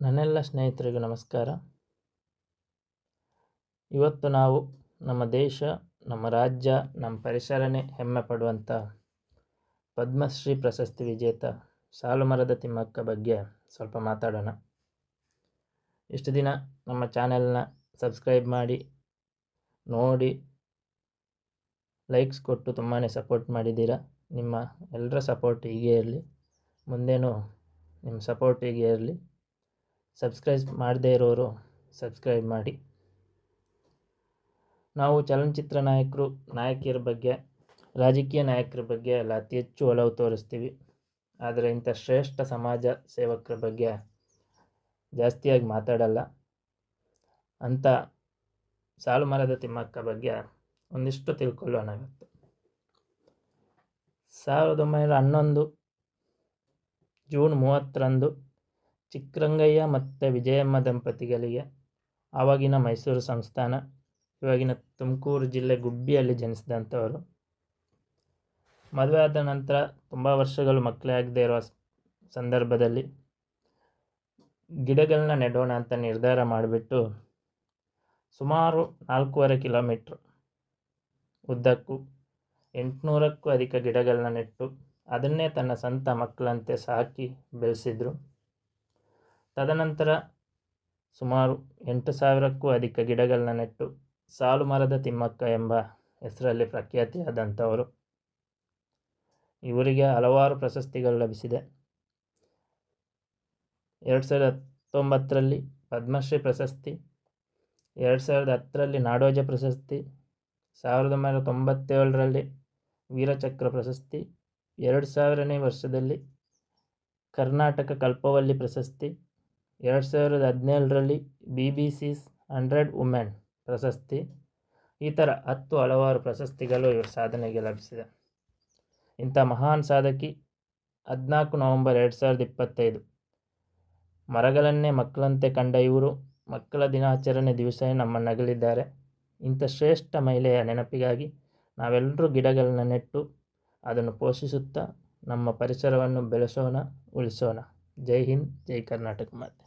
ನನ್ನೆಲ್ಲ ಸ್ನೇಹಿತರಿಗೂ ನಮಸ್ಕಾರ. ಇವತ್ತು ನಾವು ನಮ್ಮ ದೇಶ, ನಮ್ಮ ರಾಜ್ಯ, ನಮ್ಮ ಪರಿಸರನೇ ಹೆಮ್ಮೆ ಪಡುವಂಥ ಪದ್ಮಶ್ರೀ ಪ್ರಶಸ್ತಿ ವಿಜೇತ ಸಾಲುಮರದ ತಿಮ್ಮಕ್ಕ ಬಗ್ಗೆ ಸ್ವಲ್ಪ ಮಾತಾಡೋಣ. ಇಷ್ಟು ದಿನ ನಮ್ಮ ಚಾನೆಲ್ನ ಸಬ್ಸ್ಕ್ರೈಬ್ ಮಾಡಿ ನೋಡಿ ಲೈಕ್ಸ್ ಕೊಟ್ಟು ತುಂಬಾ ಸಪೋರ್ಟ್ ಮಾಡಿದ್ದೀರಾ. ನಿಮ್ಮ ಎಲ್ಲರ ಸಪೋರ್ಟ್ ಹೀಗೆ ಇರಲಿ, ಮುಂದೇನೂ ನಿಮ್ಮ ಸಪೋರ್ಟ್ ಹೀಗೆ ಇರಲಿ. ಸಬ್ಸ್ಕ್ರೈಬ್ ಮಾಡದೇ ಇರೋರು ಸಬ್ಸ್ಕ್ರೈಬ್ ಮಾಡಿ. ನಾವು ಚಲನಚಿತ್ರ ನಾಯಕಿಯರ ಬಗ್ಗೆ, ರಾಜಕೀಯ ನಾಯಕರ ಬಗ್ಗೆ ಎಲ್ಲ ಅತಿ ಹೆಚ್ಚು ಒಲವು ತೋರಿಸ್ತೀವಿ. ಆದರೆ ಇಂಥ ಶ್ರೇಷ್ಠ ಸಮಾಜ ಸೇವಕರ ಬಗ್ಗೆ ಜಾಸ್ತಿಯಾಗಿ ಮಾತಾಡಲ್ಲ. ಅಂಥ ಸಾಲುಮರದ ತಿಮ್ಮಕ್ಕ ಬಗ್ಗೆ ಒಂದಿಷ್ಟು ತಿಳ್ಕೊಳ್ಳೋಣ ಇವತ್ತು. 1911 ಜೂನ್ 30ರಂದು ಚಿಕ್ಕರಂಗಯ್ಯ ಮತ್ತು ವಿಜಯಮ್ಮ ದಂಪತಿಗಳಿಗೆ ಆವಾಗಿನ ಮೈಸೂರು ಸಂಸ್ಥಾನ, ಇವಾಗಿನ ತುಮಕೂರು ಜಿಲ್ಲೆ ಗುಬ್ಬಿಯಲ್ಲಿ ಜನಿಸಿದಂಥವರು. ಮದುವೆ ಆದ ನಂತರ ತುಂಬ ವರ್ಷಗಳು ಮಕ್ಕಳೇ ಆಗದೆ ಇರೋ ಸಂದರ್ಭದಲ್ಲಿ ಗಿಡಗಳನ್ನ ನೆಡೋಣ ಅಂತ ನಿರ್ಧಾರ ಮಾಡಿಬಿಟ್ಟು ಸುಮಾರು 4.5 ಕಿಲೋಮೀಟ್ರ್ ಉದ್ದಕ್ಕೂ 800ಕ್ಕೂ ಅಧಿಕ ಗಿಡಗಳನ್ನ ನೆಟ್ಟು ಅದನ್ನೇ ತನ್ನ ಸ್ವಂತ ಮಕ್ಕಳಂತೆ ಸಾಕಿ ಬೆಳೆಸಿದರು. ತದನಂತರ ಸುಮಾರು 8,000ಕ್ಕೂ ಅಧಿಕ ಗಿಡಗಳನ್ನ ನೆಟ್ಟು ಸಾಲುಮರದ ತಿಮ್ಮಕ್ಕ ಎಂಬ ಹೆಸರಲ್ಲಿ ಪ್ರಖ್ಯಾತಿಯಾದಂಥವರು. ಇವರಿಗೆ ಹಲವಾರು ಪ್ರಶಸ್ತಿಗಳು ಲಭಿಸಿದೆ. 2019ರಲ್ಲಿ ಪದ್ಮಶ್ರೀ ಪ್ರಶಸ್ತಿ, 2010ರಲ್ಲಿ ನಾಡೋಜ ಪ್ರಶಸ್ತಿ, 1997ರಲ್ಲಿ ವೀರಚಕ್ರ ಪ್ರಶಸ್ತಿ, 2000ನೇ ವರ್ಷದಲ್ಲಿ ಕರ್ನಾಟಕ ಕಲ್ಪವಲ್ಲಿ ಪ್ರಶಸ್ತಿ, 2017ರಲ್ಲಿ BBC's 100 ವುಮೆನ್ ಪ್ರಶಸ್ತಿ, ಈ ಥರ ಹಲವಾರು ಪ್ರಶಸ್ತಿಗಳು ಇವರ ಸಾಧನೆಗೆ ಲಭಿಸಿದೆ. ಇಂಥ ಮಹಾನ್ ಸಾಧಕಿ 14 ನವೆಂಬರ್ 2025 ಮರಗಳನ್ನೇ ಮಕ್ಕಳಂತೆ ಕಂಡ ಇವರು ಮಕ್ಕಳ ದಿನಾಚರಣೆ ದಿವಸ ನಮ್ಮನ್ನಗಲಿದ್ದಾರೆ. ಇಂಥ ಶ್ರೇಷ್ಠ ಮಹಿಳೆಯ ನೆನಪಿಗಾಗಿ ನಾವೆಲ್ಲರೂ ಗಿಡಗಳನ್ನ ನೆಟ್ಟು ಅದನ್ನು ಪೋಷಿಸುತ್ತಾ ನಮ್ಮ ಪರಿಸರವನ್ನು ಬೆಳೆಸೋಣ, ಉಳಿಸೋಣ. ಜೈ ಹಿಂದ್, ಜೈ ಕರ್ನಾಟಕ ಮಾತೆ.